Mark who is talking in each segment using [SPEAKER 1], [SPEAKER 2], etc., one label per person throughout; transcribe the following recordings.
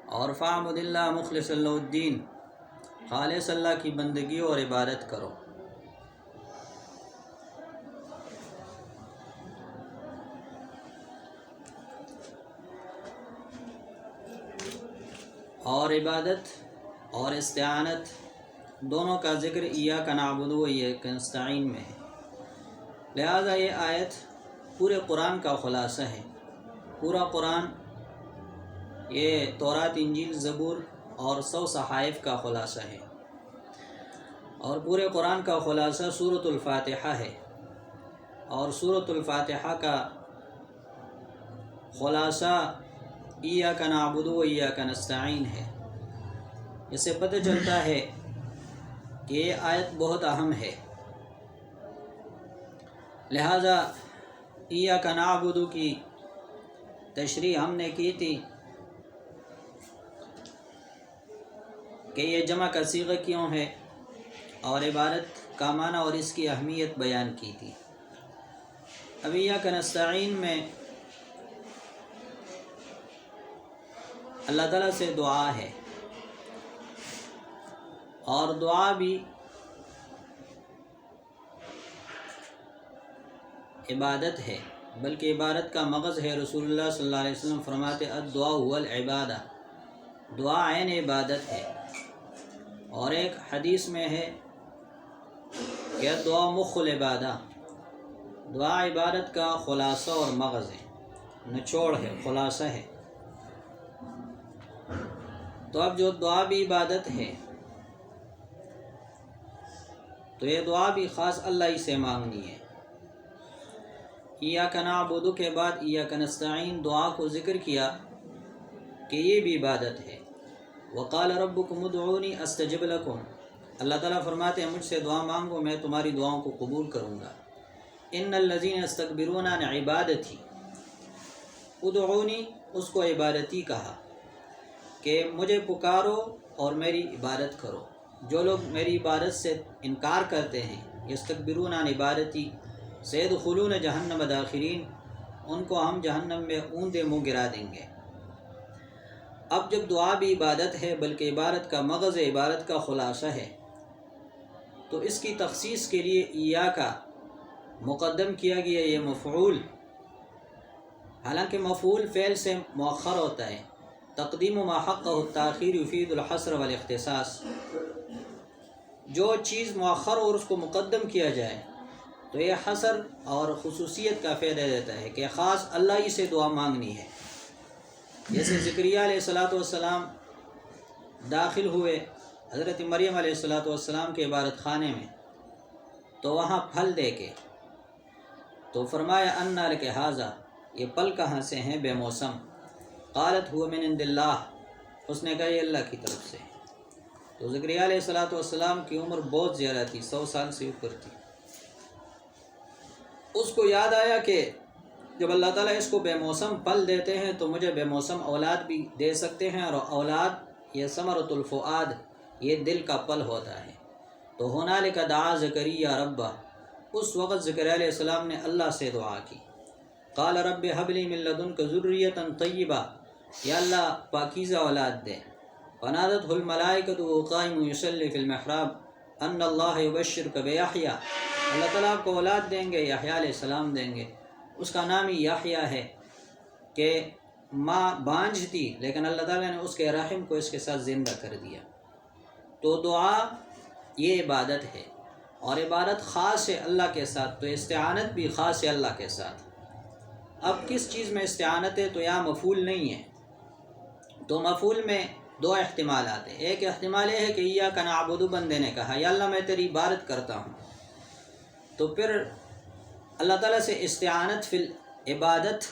[SPEAKER 1] اور فاعبد اللہ مخلص له الدین، خالص اللہ کی بندگی اور عبادت کرو۔ اور عبادت اور استعانت دونوں کا ذکر ایاک نعبد و ایاک نستعین میں ہے، لہذا یہ آیت پورے قرآن کا خلاصہ ہے۔ پورا قرآن یہ تورات، انجیل، زبور اور 100 صحائف کا خلاصہ ہے، اور پورے قرآن کا خلاصہ سورۃ الفاتحہ ہے، اور سورۃ الفاتحہ کا خلاصہ ایاک نعبد و ایاک نستعین ہے۔ اس سے پتہ چلتا ہے کہ یہ آیت بہت اہم ہے، لہذا ایاک نعبد کی تشریح ہم نے کی تھی کہ یہ جمع کا صیغہ کیوں ہے، اور عبادت کا معنی اور اس کی اہمیت بیان کی تھی۔ اب ایاک نستعین میں اللہ تعالیٰ سے دعا ہے، اور دعا بھی عبادت ہے، بلکہ عبادت کا مغز ہے۔ رسول اللہ صلی اللہ علیہ وسلم فرماتے الدعاء هو العبادہ، دعا عین عبادت ہے۔ اور ایک حدیث میں ہے کہ دعا مخ العبادہ، دعا عبادت کا خلاصہ اور مغز ہے، نچوڑ ہے، خلاصہ ہے۔ تو اب جو دعا بھی عبادت ہے، تو یہ دعا بھی خاص اللہ ہی سے مانگنی ہے۔ ایاک نعبد کے بعد ایاک نستعین دعا کو ذکر کیا کہ یہ بھی عبادت ہے۔ وقال ربکم ادعونی استجب لکم، اللہ تعالیٰ فرماتے ہیں مجھ سے دعا مانگو، میں تمہاری دعاؤں کو قبول کروں گا۔ ان الذین یستکبرون عن عبادتی، ادعونی اس کو عبادتی کہا کہ مجھے پکارو اور میری عبادت کرو۔ جو لوگ میری عبادت سے انکار کرتے ہیں، یستکبرون عن عبادتی سیدخلون جہنم داخرین، ان کو ہم جہنم میں اوندے منہ گرا دیں گے۔ اب جب دعا بھی عبادت ہے، بلکہ عبادت کا مغز عبادت کا خلاصہ ہے، تو اس کی تخصیص کے لیے ایاک مقدم کیا گیا، یہ مفعول، حالانکہ مفعول فعل سے مؤخر ہوتا ہے۔ تقدیم ما حقہ التاخیر یفید الحصر والاختصاص، جو چیز مؤخر اور اس کو مقدم کیا جائے تو یہ حصر اور خصوصیت کا فائدہ دیتا ہے کہ خاص اللہ ہی سے دعا مانگنی ہے۔ جیسے زکریا علیہ السلام داخل ہوئے حضرت مریم علیہ السلام کے عبادت خانے میں، تو وہاں پھل دے کے تو فرمایا انا لک ھذا، یہ پھل کہاں سے ہیں بے موسم؟ قالت هو من عند اللہ، اس نے کہا یہ اللہ کی طرف سے۔ تو زکریا علیہ السلام کی عمر بہت زیادہ تھی، 100 سال سے اوپر تھی۔ اس کو یاد آیا کہ جب اللہ تعالیٰ اس کو بے موسم پھل دیتے ہیں تو مجھے بے موسم اولاد بھی دے سکتے ہیں، اور اولاد یہ ثمرۃ الفؤاد، یہ دل کا پھل ہوتا ہے۔ تو ہنالک دعا زکریا ربہ، اس وقت زکریا علیہ السلام نے اللہ سے دعا کی۔ قال رب هب لی من لدنک ذریۃ طیبہ، یا اللہ پاکیزہ اولاد دے۔ فنادته الملائکۃ وهو قائم یصلی فی المحراب ان اللہ یبشرک بیحییٰ، اللہ تعالیٰ آپ کو اولاد دیں گے، یحییٰ علیہ السلام دیں گے۔ اس کا نام ہی یحییٰ ہے کہ ماں بانجھ تھی، لیکن اللہ تعالیٰ نے اس کے رحم کو اس کے ساتھ زندہ کر دیا۔ تو دعا یہ عبادت ہے، اور عبادت خاص ہے اللہ کے ساتھ، تو استعانت بھی خاص ہے اللہ کے ساتھ۔ اب کس چیز میں استعانت ہے؟ تو یہاں مفعول نہیں ہے، تو مفعول میں دو احتمالات ہیں۔ ایک احتمال یہ ہے کہ ایاک نعبد بندے نے کہا یا اللہ میں تیری عبادت کرتا ہوں، تو پھر اللہ تعالیٰ سے استعانت فی العبادت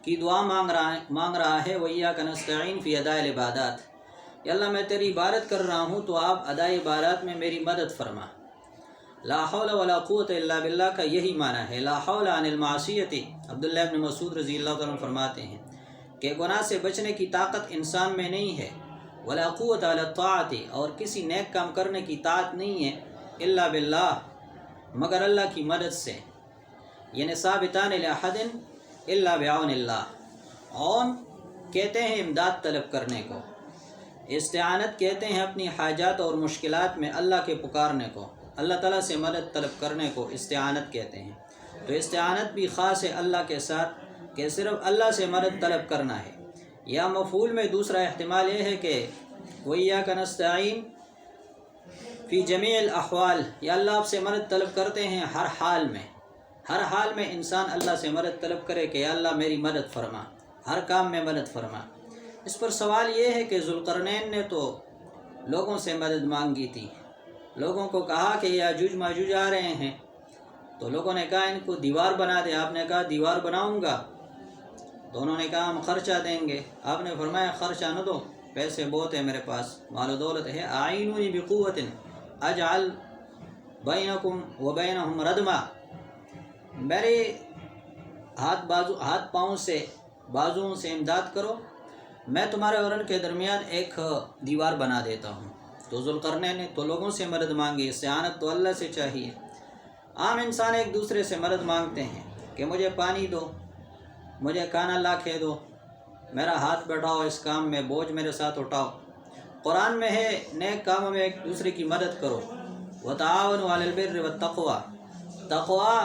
[SPEAKER 1] کی دعا مانگ رہا ہے، وَإِيَّاكَ نَسْتَعِينُ فِي أَدَاءِ الْعِبَادَاتِ، یا اللہ میں تیری عبادت کر رہا ہوں تو آپ ادائے عبادات میں میری مدد فرما۔ لا حول ولا قوت الا باللہ کا یہی معنی ہے، لا حول عن المعصیت۔ عبداللہ ابن مسعود رضی اللہ عنہ فرماتے ہیں کہ گناہ سے بچنے کی طاقت انسان میں نہیں ہے، ولا قوت علی الطاعت، اور کسی نیک کام کرنے کی طاقت نہیں ہے، الا باللہ، مگر اللہ کی مدد سے، یعنی ثابتان لاحد الا بعون اللہ، عون کہتے ہیں امداد طلب کرنے کو، استعانت کہتے ہیں اپنی حاجات اور مشکلات میں اللہ کے پکارنے کو، اللہ تعالیٰ سے مدد طلب کرنے کو استعانت کہتے ہیں۔ تو استعانت بھی خاص ہے اللہ کے ساتھ کہ صرف اللہ سے مدد طلب کرنا ہے۔ یا مفعول میں دوسرا احتمال یہ ہے کہ وَإِيَّاكَ نَسْتَعِينُ فی جمیع الاحوال، یا اللہ آپ سے مدد طلب کرتے ہیں ہر حال میں۔ ہر حال میں انسان اللہ سے مدد طلب کرے کہ یا اللہ میری مدد فرما، ہر کام میں مدد فرما۔ اس پر سوال یہ ہے کہ ذوالقرنین نے تو لوگوں سے مدد مانگی تھی، لوگوں کو کہا کہ یاجوج ماجوج آ رہے ہیں، تو لوگوں نے کہا ان کو دیوار بنا دے۔ آپ نے کہا دیوار بناؤں گا، تو انہوں نے کہا ہم خرچہ دیں گے۔ آپ نے فرمایا خرچہ نہ دو، پیسے بہت ہیں میرے پاس، مال و دولت ہے، اعینونی بقوت اجعل بینکم و بینہم ردما، میرے ہاتھ پاؤں سے، بازوؤں سے امداد کرو، میں تمہارے اور ان کے درمیان ایک دیوار بنا دیتا ہوں۔ تو ذوالقرنین نے تو لوگوں سے مدد مانگی، استعانت تو اللہ سے چاہیے۔ عام انسان ایک دوسرے سے مدد مانگتے ہیں کہ مجھے پانی دو، مجھے کھانا لا کے دو، میرا ہاتھ بٹھاؤ، اس کام میں بوجھ میرے ساتھ اٹھاؤ۔ قرآن میں ہے نیک کاموں میں ایک دوسرے کی مدد کرو، وتعاونوا علی البر والتقوی، تقوی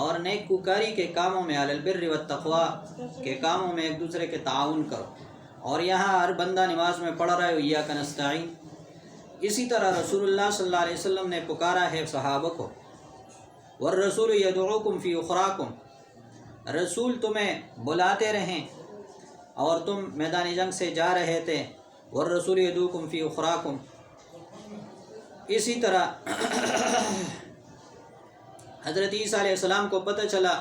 [SPEAKER 1] اور نیک کوکاری کے کاموں میں، علی البر والتقوی کے کاموں میں ایک دوسرے کے تعاون کرو۔ اور یہاں ہر بندہ نماز میں پڑھ رہا ہے ایاک نستعین۔ اسی طرح رسول اللہ صلی اللہ علیہ وسلم نے پکارا ہے صحابہ کو، والرسول یدعوکم فی اخراکم، رسول تمہیں بلاتے رہیں اور تم میدان جنگ سے جا رہے تھے، والرسول یدعوکم فی اخراکم۔ اسی طرح حضرت عیسیٰ علیہ السلام کو پتہ چلا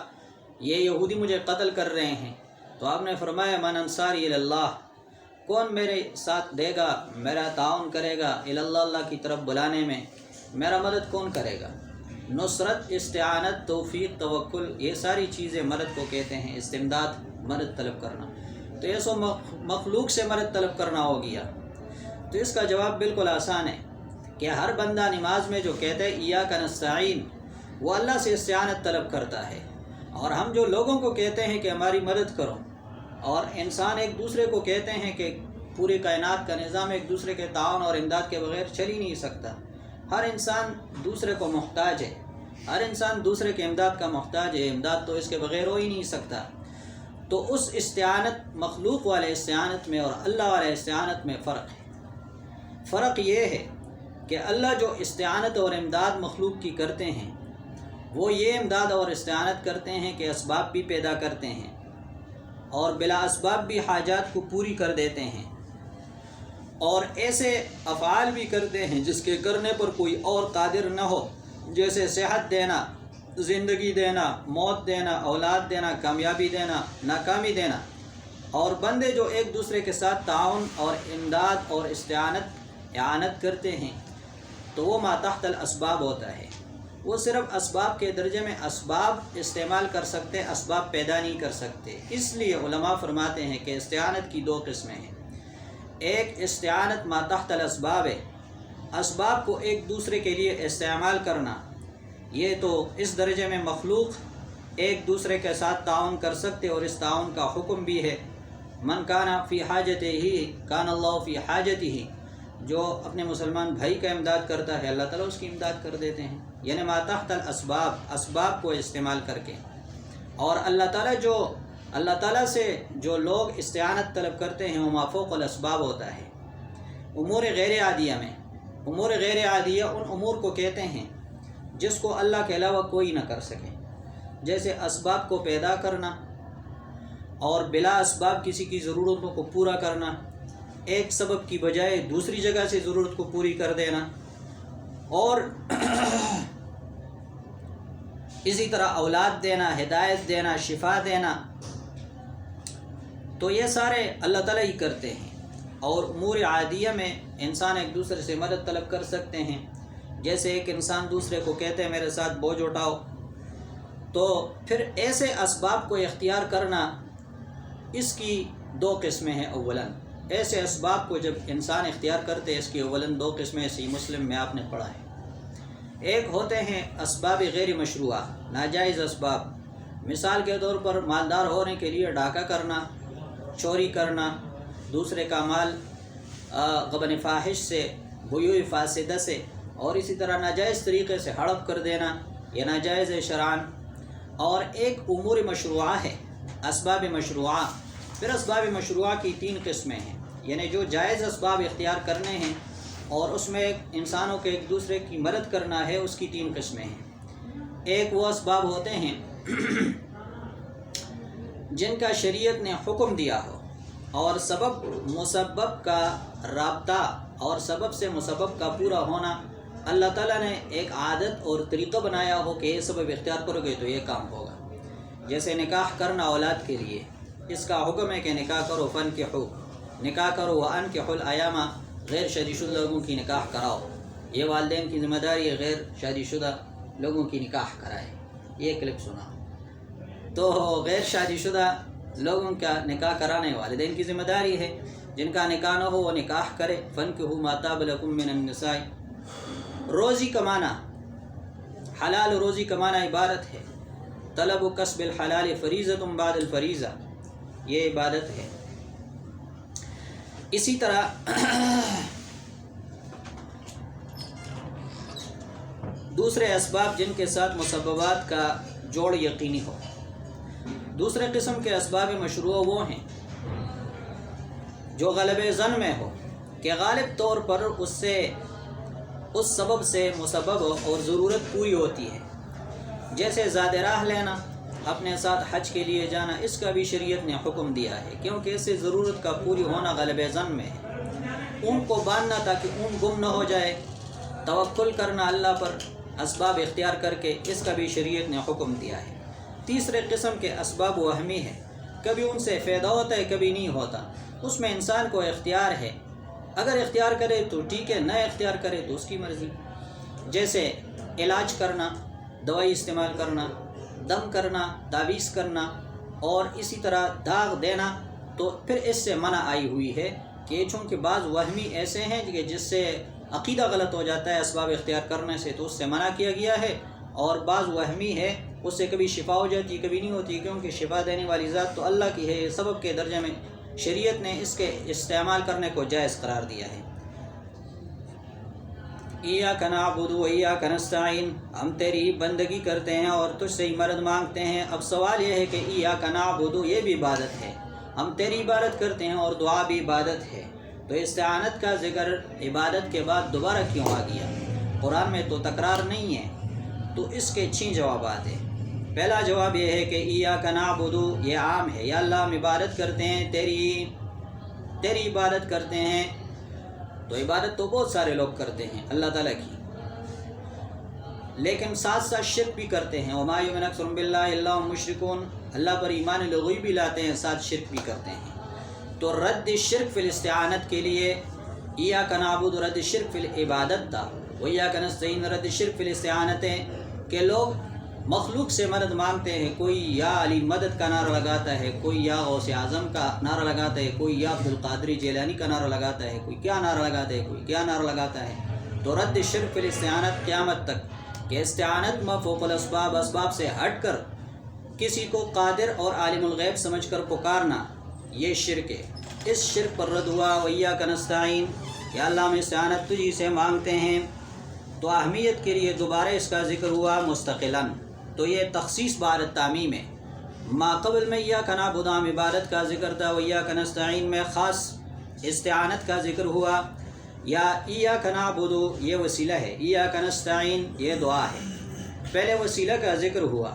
[SPEAKER 1] یہ یہودی مجھے قتل کر رہے ہیں، تو آپ نے فرمایا من انصاری الی اللہ، کون میرے ساتھ دے گا، میرا تعاون کرے گا الی اللہ، اللہ کی طرف بلانے میں میرا مدد کون کرے گا۔ نصرت، استعانت، توفیق، توکل، یہ ساری چیزیں مدد کو کہتے ہیں، استمداد، مدد طلب کرنا۔ تو یہ سو مخلوق سے مدد طلب کرنا ہو گیا۔ تو اس کا جواب بالکل آسان ہے کہ ہر بندہ نماز میں جو کہتا ہے ایاک نستعین، وہ اللہ سے استعانت طلب کرتا ہے۔ اور ہم جو لوگوں کو کہتے ہیں کہ ہماری مدد کرو، اور انسان ایک دوسرے کو کہتے ہیں کہ پوری کائنات کا نظام ایک دوسرے کے تعاون اور امداد کے بغیر چل ہی نہیں سکتا۔ ہر انسان دوسرے کو محتاج ہے، ہر انسان دوسرے کے امداد کا محتاج ہے، امداد تو اس کے بغیر ہو ہی نہیں سکتا۔ تو اس استعانت، مخلوق والے استعانت میں اور اللہ والے استعانت میں فرق ہے۔ فرق یہ ہے کہ اللہ جو استعانت اور امداد مخلوق کی کرتے ہیں، وہ یہ امداد اور استعانت کرتے ہیں کہ اسباب بھی پیدا کرتے ہیں اور بلا اسباب بھی حاجات کو پوری کر دیتے ہیں، اور ایسے افعال بھی کرتے ہیں جس کے کرنے پر کوئی اور قادر نہ ہو، جیسے صحت دینا، زندگی دینا، موت دینا، اولاد دینا، کامیابی دینا، ناکامی دینا۔ اور بندے جو ایک دوسرے کے ساتھ تعاون اور امداد اور اعانت کرتے ہیں، تو وہ ما تحت الاسباب ہوتا ہے۔ وہ صرف اسباب کے درجے میں اسباب استعمال کر سکتے، اسباب پیدا نہیں کر سکتے۔ اس لیے علماء فرماتے ہیں کہ استعانت کی دو قسمیں ہیں۔ ایک استعانت ما تحت الاسباب ہے، اسباب کو ایک دوسرے کے لیے استعمال کرنا، یہ تو اس درجے میں مخلوق ایک دوسرے کے ساتھ تعاون کر سکتے، اور اس تعاون کا حکم بھی ہے من کان فی حاجتہ کان اللہ فی حاجتہ، جو اپنے مسلمان بھائی کا امداد کرتا ہے اللہ تعالیٰ اس کی امداد کر دیتے ہیں، یعنی ما تحت الاسباب، اسباب کو استعمال کر کے۔ اور اللہ تعالیٰ سے جو لوگ استعانت طلب کرتے ہیں وہ ما فوق الاسباب ہوتا ہے۔ امور غیر عادیہ میں، امور غیر عادیہ ان امور کو کہتے ہیں جس کو اللہ کے علاوہ کوئی نہ کر سکے، جیسے اسباب کو پیدا کرنا اور بلا اسباب کسی کی ضرورتوں کو پورا کرنا، ایک سبب کی بجائے دوسری جگہ سے ضرورت کو پوری کر دینا، اور اسی طرح اولاد دینا، ہدایت دینا، شفا دینا، تو یہ سارے اللہ تعالیٰ ہی کرتے ہیں۔ اور امور عادیہ میں انسان ایک دوسرے سے مدد طلب کر سکتے ہیں، جیسے ایک انسان دوسرے کو کہتے ہیں میرے ساتھ بوجھ اٹھاؤ، تو پھر ایسے اسباب کو اختیار کرنا، اس کی دو قسمیں ہیں۔ اولاً ایسے اسباب کو جب انسان اختیار کرتے ہیں، اس کی اولاً دو قسمیں صحیح مسلم میں آپ نے پڑھا ہے۔ ایک ہوتے ہیں اسباب غیر مشروعہ، ناجائز اسباب، مثال کے طور پر مالدار ہونے کے لیے ڈاکہ کرنا، چوری کرنا، دوسرے کا مال غبن فاحش سے، بیوع فاسدہ سے، اور اسی طرح ناجائز طریقے سے ہڑپ کر دینا، یہ ناجائز ہے شرعاً۔ اور ایک امور مشروعہ ہے، اسباب مشروعہ۔ پھر اسباب مشروعہ کی 3 قسمیں ہیں، یعنی جو جائز اسباب اختیار کرنے ہیں اور اس میں انسانوں کے ایک دوسرے کی مدد کرنا ہے، اس کی 3 قسمیں ہیں۔ ایک وہ اسباب ہوتے ہیں جن کا شریعت نے حکم دیا ہو اور سبب مسبب کا رابطہ اور سبب سے مسبب کا پورا ہونا، اللہ تعالیٰ نے ایک عادت اور طریقہ بنایا ہو کہ یہ سبب اختیار کرو گے تو یہ کام ہوگا۔ جیسے نکاح کرنا اولاد کے لیے، اس کا حکم ہے کہ نکاح کرو، فانکحوا، نکاح کرو، وانکحوا الایام، غیر شادی شدہ لوگوں کی نکاح کراؤ۔ یہ والدین کی ذمہ داری ہے غیر شادی شدہ لوگوں کی نکاح کرائے۔ یہ کلپ سنا تو غیر شادی شدہ لوگوں کا نکاح کرانے والدین کی ذمہ داری ہے، جن کا نکاح نہ ہو وہ نکاح کرے۔ فانکحوا ما طاب لکم من النساء، روزی کمانا، حلال روزی کمانا عبادت ہے۔ طلب و کسب الحلال فریضۃ بعد الفریضہ، یہ عبادت ہے۔ اسی طرح دوسرے اسباب جن کے ساتھ مسببات کا جوڑ یقینی ہو۔ دوسرے قسم کے اسباب مشروع وہ ہیں جو غلب ظن میں ہو کہ غالب طور پر اس سبب سے مسبب اور ضرورت پوری ہوتی ہے، جیسے زاد راہ لینا، اپنے ساتھ حج کے لیے جانا، اس کا بھی شریعت نے حکم دیا ہے، کیونکہ اس سے ضرورت کا پوری ہونا غلب ظن میں ہے۔ اون کو باندھنا تاکہ اون گم نہ ہو جائے، توکل کرنا اللہ پر اسباب اختیار کر کے، اس کا بھی شریعت نے حکم دیا ہے۔ تیسرے قسم کے اسباب وہمی ہے، کبھی ان سے فائدہ ہوتا ہے کبھی نہیں ہوتا، اس میں انسان کو اختیار ہے، اگر اختیار کرے تو ٹھیک ہے، نہ اختیار کرے تو اس کی مرضی۔ جیسے علاج کرنا، دوائی استعمال کرنا، دم کرنا، تعویذ کرنا، اور اسی طرح داغ دینا، تو پھر اس سے منع آئی ہوئی ہے کہ چونکہ بعض وہمی ایسے ہیں کہ جس سے عقیدہ غلط ہو جاتا ہے اسباب اختیار کرنے سے، تو اس سے منع کیا گیا ہے، اور بعض وہمی ہے اس سے کبھی شفا ہو جاتی ہے کبھی نہیں ہوتی، کیونکہ شفا دینے والی ذات تو اللہ کی ہے۔ سبب کے درجے میں شریعت نے اس کے استعمال کرنے کو جائز قرار دیا ہے۔ ایاک نعبد و ایاک نستعین، ہم تیری بندگی کرتے ہیں اور تجھ سے ہی مدد مانگتے ہیں۔ اب سوال یہ ہے کہ ایاک نعبد، یہ بھی عبادت ہے، ہم تیری عبادت کرتے ہیں، اور دعا بھی عبادت ہے، تو استعانت کا ذکر عبادت کے بعد دوبارہ کیوں آ گیا؟ قرآن میں تو تکرار نہیں ہے، تو اس کے 6 جوابات ہیں۔ پہلا جواب یہ ہے کہ ایاک نعبد، یہ عام ہے، یا اللہ ہم عبادت کرتے ہیں، تیری عبادت کرتے ہیں، تو عبادت تو بہت سارے لوگ کرتے ہیں اللہ تعالیٰ کی، لیکن ساتھ ساتھ شرک بھی کرتے ہیں۔ وما یؤمن اکثرهم باللہ الا هم مشرکون، اللہ پر ایمان لغوی بھی لاتے ہیں، ساتھ شرک بھی کرتے ہیں۔ تو رد شرک فی الاستعانت کے لیے ایاک نعبد رد شرک فی العبادت تھا، وایاک نستعین رد شرک فی الاستعانت ہے کہ لوگ مخلوق سے مدد مانگتے ہیں، کوئی یا علی مدد کا نعرہ لگاتا ہے، کوئی یا غوث اعظم کا نعرہ لگاتا ہے، کوئی یا عبدالقادر جیلانی کا نعرہ لگاتا ہے، کوئی کیا نعرہ لگاتا ہے، کوئی کیا نعرہ لگاتا ہے۔ تو رد شرک فی الاستعانت قیامت تک کہ استعانت ما فوق الاسباب، اسباب سے ہٹ کر کسی کو قادر اور عالم الغیب سمجھ کر پکارنا، یہ شرک ہے۔ اس شرک پر رد ہوا وایاک نستعین، یا اللہ ہم استعانت تجھی سے مانگتے ہیں، تو اہمیت کے لیے دوبارہ اس کا ذکر ہوا مستقلاً، تو یہ تخصیص بعد تعمیم ہے۔ ما قبل میں ایاک نعبد ہم عبادت کا ذکر تھا، وایاک نستعین میں خاص استعانت کا ذکر ہوا، یا ایاک نعبد یہ وسیلہ ہے، ایاک نستعین یہ دعا ہے۔ پہلے وسیلہ کا ذکر ہوا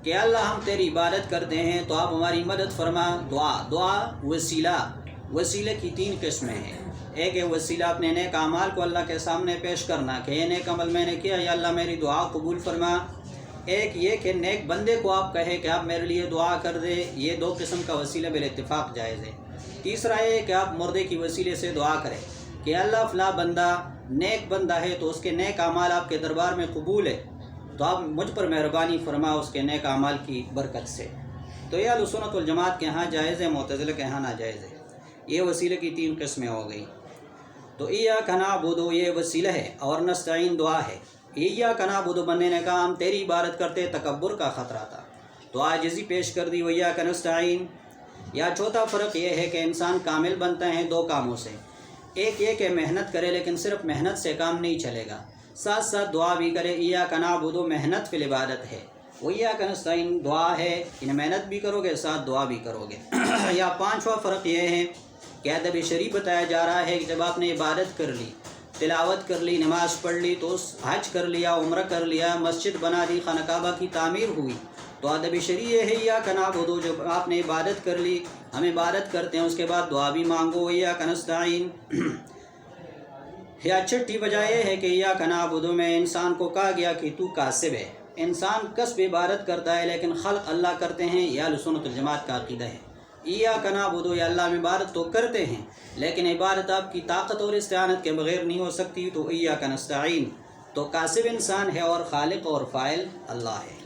[SPEAKER 1] کہ اللہ ہم تیری عبادت کرتے ہیں تو آپ ہماری مدد فرما، دعا وسیلہ۔ وسیلے کی 3 قسمیں ہیں، ایک ہے وسیلہ اپنے نیک اعمال کو اللہ کے سامنے پیش کرنا کہ یہ نیک عمل میں نے کیا، یا اللہ میری دعا قبول فرما۔ ایک یہ کہ نیک بندے کو آپ کہے کہ آپ میرے لیے دعا کر دے، یہ 2 قسم کا وسیلہ بالاتفاق جائز ہے۔ تیسرا یہ کہ آپ مردے کی وسیلے سے دعا کریں کہ اللہ فلاں بندہ نیک بندہ ہے تو اس کے نیک اعمال آپ کے دربار میں قبول ہے، تو آپ مجھ پر مہربانی فرما اس کے نیک اعمال کی برکت سے۔ تو یہ اہل سنت والجماعت کے ہاں جائز ہے، معتزلہ کے ہاں ناجائز ہے۔ یہ وسیلے کی 3 قسمیں ہو گئی۔ تو ایاک نعبد یہ وسیلہ ہے، اور نستعین دعا ہے۔ ایاک نعبد بندے نے کہا ہم تیری عبادت کرتے، تکبر کا خطرہ تھا تو عاجزی پیش کر دی، وایاک نستعین۔ یا چوتھا فرق یہ ہے کہ انسان کامل بنتا ہے 2 کاموں سے، ایک یہ کہ محنت کرے، لیکن صرف محنت سے کام نہیں چلے گا، ساتھ ساتھ دعا بھی کرے۔ ایاک نعبد محنت فی العبادت ہے، وایاک نستعین دعا ہے، یعنی محنت بھی کرو گے ساتھ دعا بھی کرو گے۔ یا پانچواں فرق یہ ہے کہ ادب شریف بتایا جا رہا ہے کہ جب آپ نے عبادت کر لی، تلاوت کر لی، نماز پڑھ لی، تو حج کر لیا، عمرہ کر لیا، مسجد بنا دی، خانہ کعبہ کی تعمیر ہوئی، تو ادب شرعی یہ ہے ایاک نعبد، جب آپ نے عبادت کر لی، ہم عبادت کرتے ہیں، اس کے بعد دعا بھی مانگو، ایاک نستعین۔ یا چھٹی وجہ یہ ہے کہ ایاک نعبد میں انسان کو کہا گیا کہ تو کاسب ہے، انسان کسب عبادت کرتا ہے لیکن خلق اللہ کرتے ہیں، یہ اہل سنت الجماعت کا عقیدہ ہے۔ ایاک نعبد، یا اللہ ہم عبادت تو کرتے ہیں لیکن عبادت آپ کی طاقت اور استعانت کے بغیر نہیں ہو سکتی، تو ایاک نستعین، تو کاسب انسان ہے اور خالق اور فاعل اللہ ہے۔